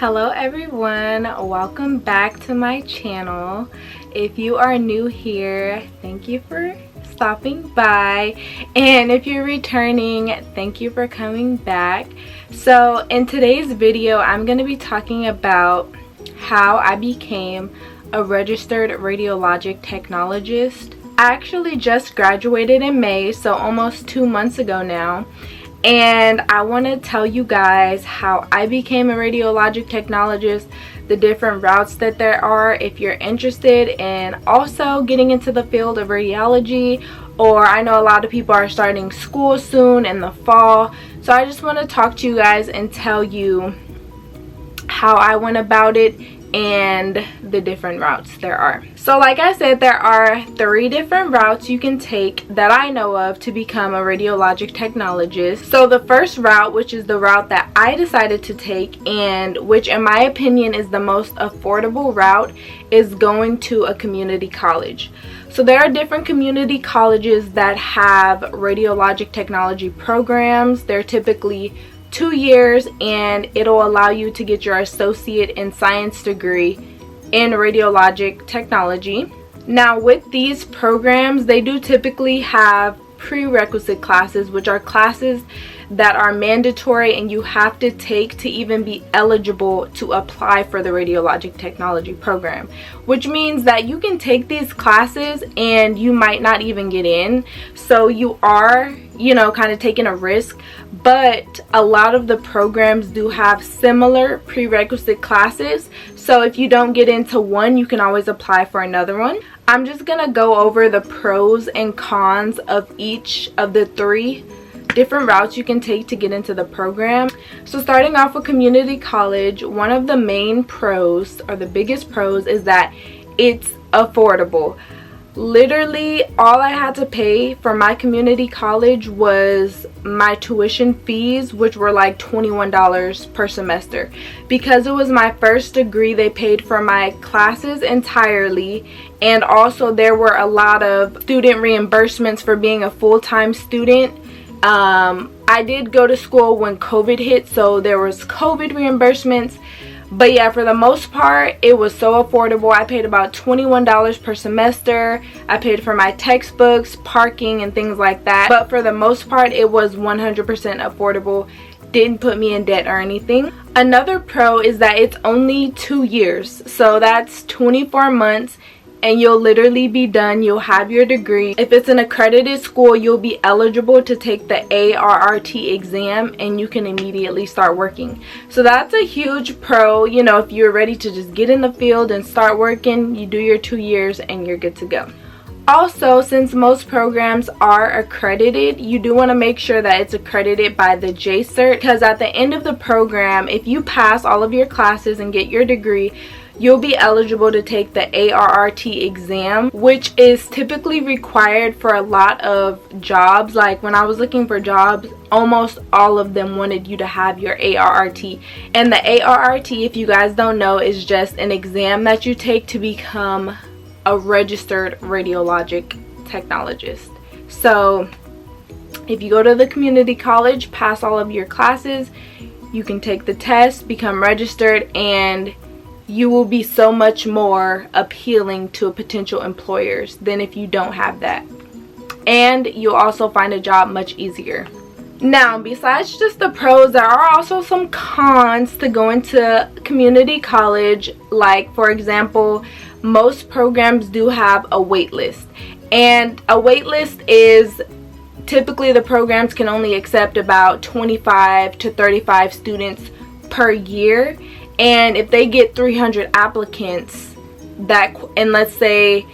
Hello everyone, welcome back to my channel. If you are new here, thank you for stopping by, and if you're returning, thank you for coming back. So in today's video, I'm going to be talking about how I became a registered radiologic technologist. I actually just graduated in May, so almost 2 months ago now. And I want to tell you guys how I became a radiologic technologist, the different routes that there are if you're interested in also getting into the field of radiology, or I know a lot of people are starting school soon in the fall. So I just want to talk to you guys and tell you how I went about it and the different routes there are. So like I said, there are 3 different routes you can take that I know of to become a radiologic technologist. So the first route, which is the route that I decided to take, and which in my opinion is the most affordable route, is going to a community college. So there are different community colleges that have radiologic technology programs. They're typically 2 years, and it'll allow you to get your associate in science degree in radiologic technology. Now with these programs, they do typically have prerequisite classes, which are classes that are mandatory and you have to take to even be eligible to apply for the radiologic technology program, which means that you can take these classes and you might not even get in. So you are, kind of taking a risk, but a lot of the programs do have similar prerequisite classes. So if you don't get into one, you can always apply for another one. I'm just gonna go over the pros and cons of each of the 3 different routes you can take to get into the program. So starting off with community college, one of the main pros, or the biggest pros, is that it's affordable. Literally all I had to pay for my community college was my tuition fees, which were like $21 per semester. Because it was my first degree, they paid for my classes entirely, and also there were a lot of student reimbursements for being a full-time student. I did go to school when COVID hit, so there was COVID reimbursements. But yeah, for the most part, it was so affordable. I paid about $21 per semester. I paid for my textbooks, parking, and things like that. But for the most part, it was 100% affordable. Didn't put me in debt or anything. Another pro is that it's only 2 years. So that's 24 months. And you'll literally be done. You'll have your degree. If it's an accredited school, you'll be eligible to take the ARRT exam and you can immediately start working. So that's a huge pro. If you're ready to just get in the field and start working, you do your 2 years and you're good to go. Also, since most programs are accredited, you do want to make sure that it's accredited by the J-Cert, because at the end of the program, if you pass all of your classes and get your degree, you'll be eligible to take the ARRT exam, which is typically required for a lot of jobs. Like when I was looking for jobs, almost all of them wanted you to have your ARRT. And the ARRT, if you guys don't know, is just an exam that you take to become a registered radiologic technologist. So if you go to the community college, pass all of your classes, you can take the test, become registered, and you will be so much more appealing to potential employers than if you don't have that. And you'll also find a job much easier. Now, besides just the pros, there are also some cons to going to community college. Like, for example, most programs do have a wait list. And a wait list is typically the programs can only accept about 25 to 35 students per year. And if they get 300 applicants, and let's say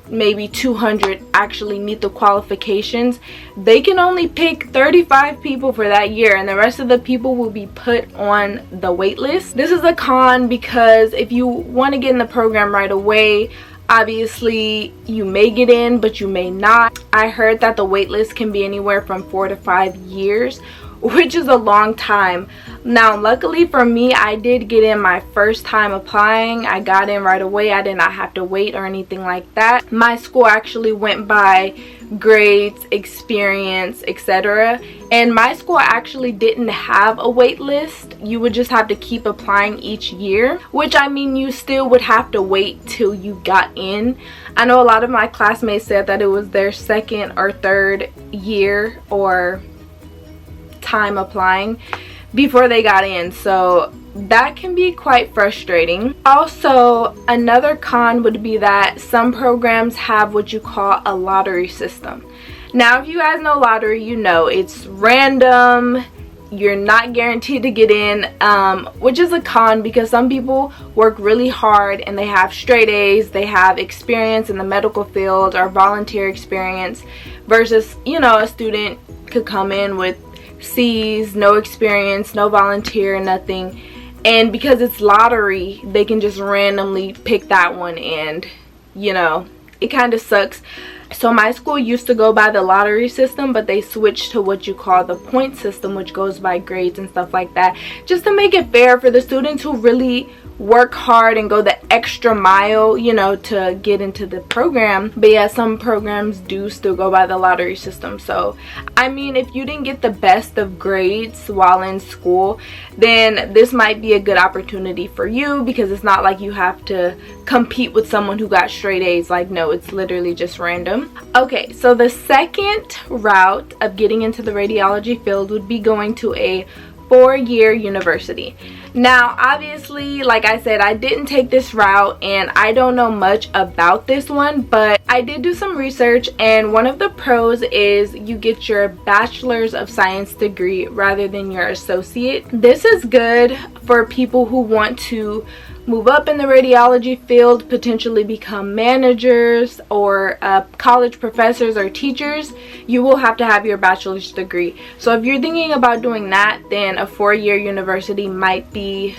maybe 200 actually meet the qualifications, they can only pick 35 people for that year, and the rest of the people will be put on the wait list. This is a con because if you want to get in the program right away, obviously you may get in, but you may not. I heard that the wait list can be anywhere from 4 to 5 years, which is a long time. Now, luckily for me, I did get in my first time applying. I got in right away. I did not have to wait or anything like that. My school actually went by grades, experience, etc. And my school actually didn't have a wait list. You would just have to keep applying each year, which, I mean, you still would have to wait till you got in. I know a lot of my classmates said that it was their second or third year or time applying before they got in, so that can be quite frustrating. Also, another con would be that some programs have what you call a lottery system. Now, if you guys know lottery, you know it's random. You're not guaranteed to get in, which is a con because some people work really hard and they have straight A's, they have experience in the medical field or volunteer experience, versus, you know, a student could come in with C's, no experience, no volunteer, nothing, and because it's lottery, they can just randomly pick that one, and you know, it kind of sucks. So my school used to go by the lottery system, but they switched to what you call the point system, which goes by grades and stuff like that, just to make it fair for the students who really work hard and go the extra mile, you know, to get into the program. But yeah, some programs do still go by the lottery system. So I mean, if you didn't get the best of grades while in school, then this might be a good opportunity for you, because it's not like you have to compete with someone who got straight A's. Like, no, it's literally just random. Okay, so the second route of getting into the radiology field would be going to a 4-year university. Now, obviously, like I said, I didn't take this route and I don't know much about this one, but I did do some research, and one of the pros is you get your bachelor's of science degree rather than your associate. This is good for people who want to move up in the radiology field, potentially become managers or college professors or teachers. You will have to have your bachelor's degree. So if you're thinking about doing that, then a 4-year university might be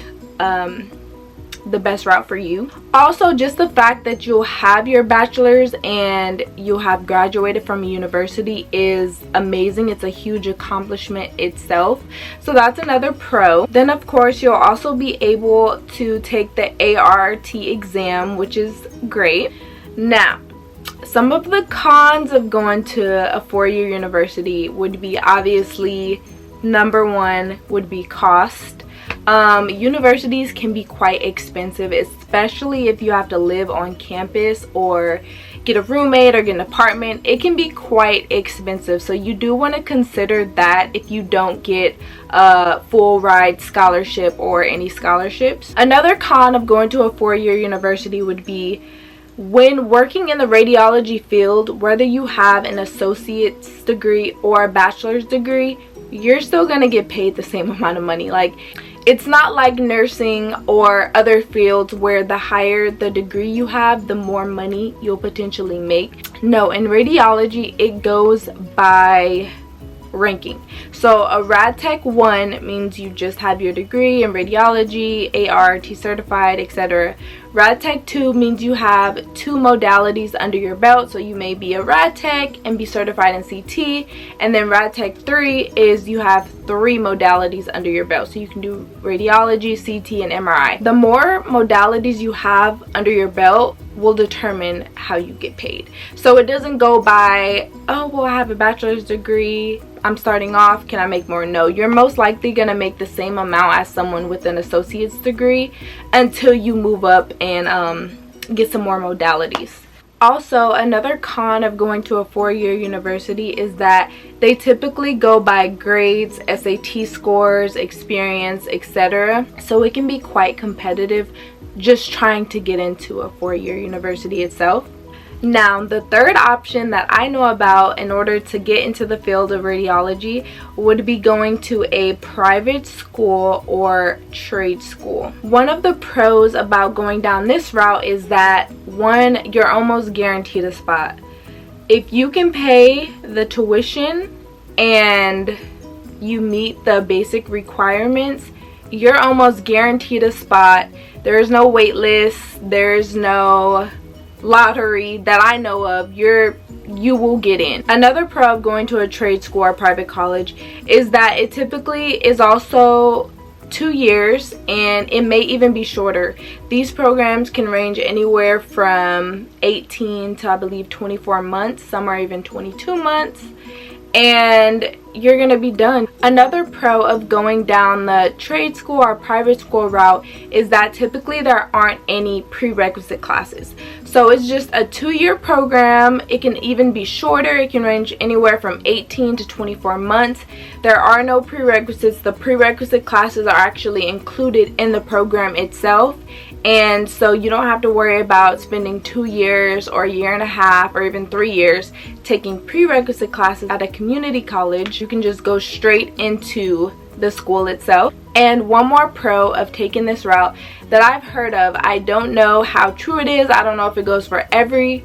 the best route for you. Also, just the fact that you'll have your bachelor's and you'll have graduated from a university is amazing. It's a huge accomplishment itself, so that's another pro. Then of course, you'll also be able to take the ART exam, which is great. Now, some of the cons of going to a 4-year university would be, obviously, number one would be cost. Universities can be quite expensive, especially if you have to live on campus or get a roommate or get an apartment. It can be quite expensive, so you do want to consider that if you don't get a full ride scholarship or any scholarships. Another con of going to a 4-year university would be, when working in the radiology field, whether you have an associate's degree or a bachelor's degree, you're still gonna get paid the same amount of money. Like, it's not like nursing or other fields where the higher the degree you have, the more money you'll potentially make. No, in radiology, it goes by ranking. So a Rad Tech 1 means you just have your degree in radiology, ART certified, etc. Rad Tech 2 means you have 2 modalities under your belt, so you may be a Rad Tech and be certified in CT, and then Rad Tech 3 is you have 3 modalities under your belt, so you can do radiology, CT, and MRI. The more modalities you have under your belt will determine how you get paid. So it doesn't go by, oh, well, I have a bachelor's degree, I'm starting off, can I make more? No, you're most likely gonna make the same amount as someone with an associate's degree until you move up and get some more modalities. Also, another con of going to a 4-year university is that they typically go by grades, SAT scores, experience, etc. So it can be quite competitive just trying to get into a 4-year university itself. Now, the third option that I know about in order to get into the field of radiology would be going to a private school or trade school. One of the pros about going down this route is that, one, you're almost guaranteed a spot. If you can pay the tuition and you meet the basic requirements, you're almost guaranteed a spot. There's no wait list, there's no lottery that I know of. You will get in. Another pro of going to a trade school or private college is that it typically is also 2 years, and it may even be shorter. These programs can range anywhere from 18 to I believe 24 months. Some are even 22 months, and you're gonna be done. Another pro of going down the trade school or private school route is that typically there aren't any prerequisite classes. So it's just a 2-year program. It can even be shorter. It can range anywhere from 18 to 24 months. There are no prerequisites. The prerequisite classes are actually included in the program itself. And so you don't have to worry about spending 2 years or a year and a half or even 3 years taking prerequisite classes at a community college. You can just go straight into the school itself. And one more pro of taking this route that I've heard of, I don't know how true it is, I don't know if it goes for every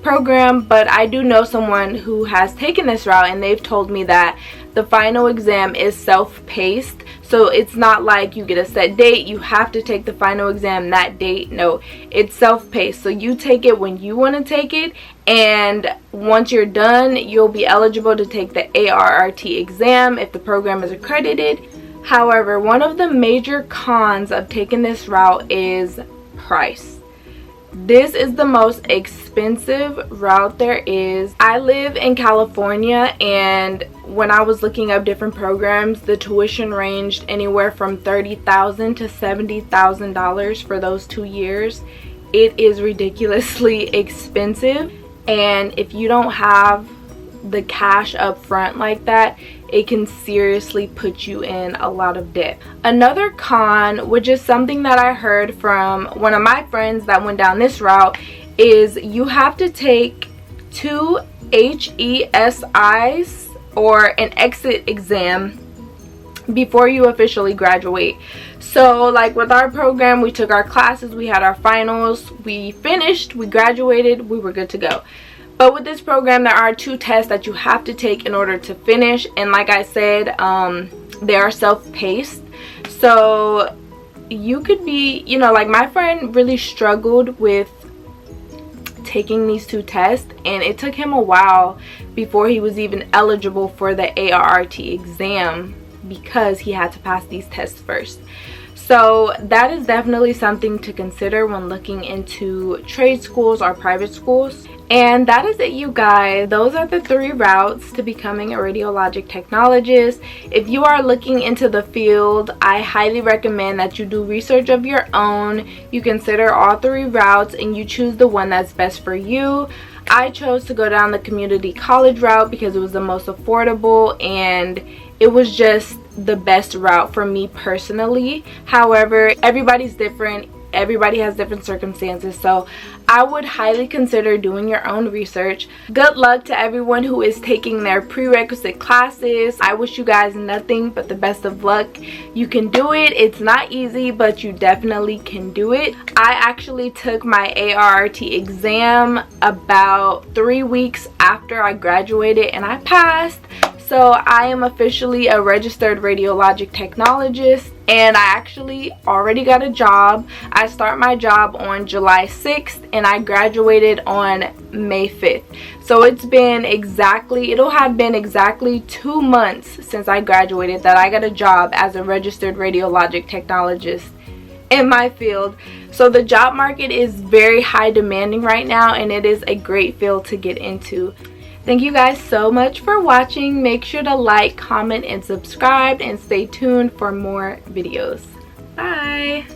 program, but I do know someone who has taken this route, and they've told me that the final exam is self-paced. So it's not like you get a set date, you have to take the final exam that date. No, it's self-paced. So you take it when you want to take it, and once you're done, you'll be eligible to take the ARRT exam if the program is accredited. However, one of the major cons of taking this route is price. This is the most expensive route there is. I live in California, and when I was looking up different programs, the tuition ranged anywhere from $30,000 to $70,000 for those 2 years. It is ridiculously expensive, and if you don't have the cash up front like that, it can seriously put you in a lot of debt. Another con, which is something that I heard from one of my friends that went down this route, is you have to take 2 HESIs or an exit exam before you officially graduate. So like with our program, we took our classes, we had our finals, we finished, we graduated, we were good to go. But with this program, there are 2 tests that you have to take in order to finish. And like I said, they are self-paced. So you could be, you know, like my friend really struggled with taking these 2 tests. And it took him a while before he was even eligible for the ARRT exam, because he had to pass these tests first. So that is definitely something to consider when looking into trade schools or private schools. And that is it, you guys. Those are the 3 routes to becoming a radiologic technologist. If you are looking into the field, I highly recommend that you do research of your own. You consider all 3 routes and you choose the one that's best for you. I chose to go down the community college route because it was the most affordable, and it was just the best route for me personally. However, everybody's different. Everybody has different circumstances, so I would highly consider doing your own research. Good luck to everyone who is taking their prerequisite classes. I wish you guys nothing but the best of luck. You can do it. It's not easy, but you definitely can do it. I actually took my ARRT exam about 3 weeks after I graduated, and I passed. So I am officially a registered radiologic technologist, and I actually already got a job. I start my job on July 6th and I graduated on May 5th. So it'll have been exactly 2 months since I graduated that I got a job as a registered radiologic technologist in my field. So the job market is very high demanding right now, and it is a great field to get into. Thank you guys so much for watching. Make sure to like, comment, and subscribe, and stay tuned for more videos. Bye!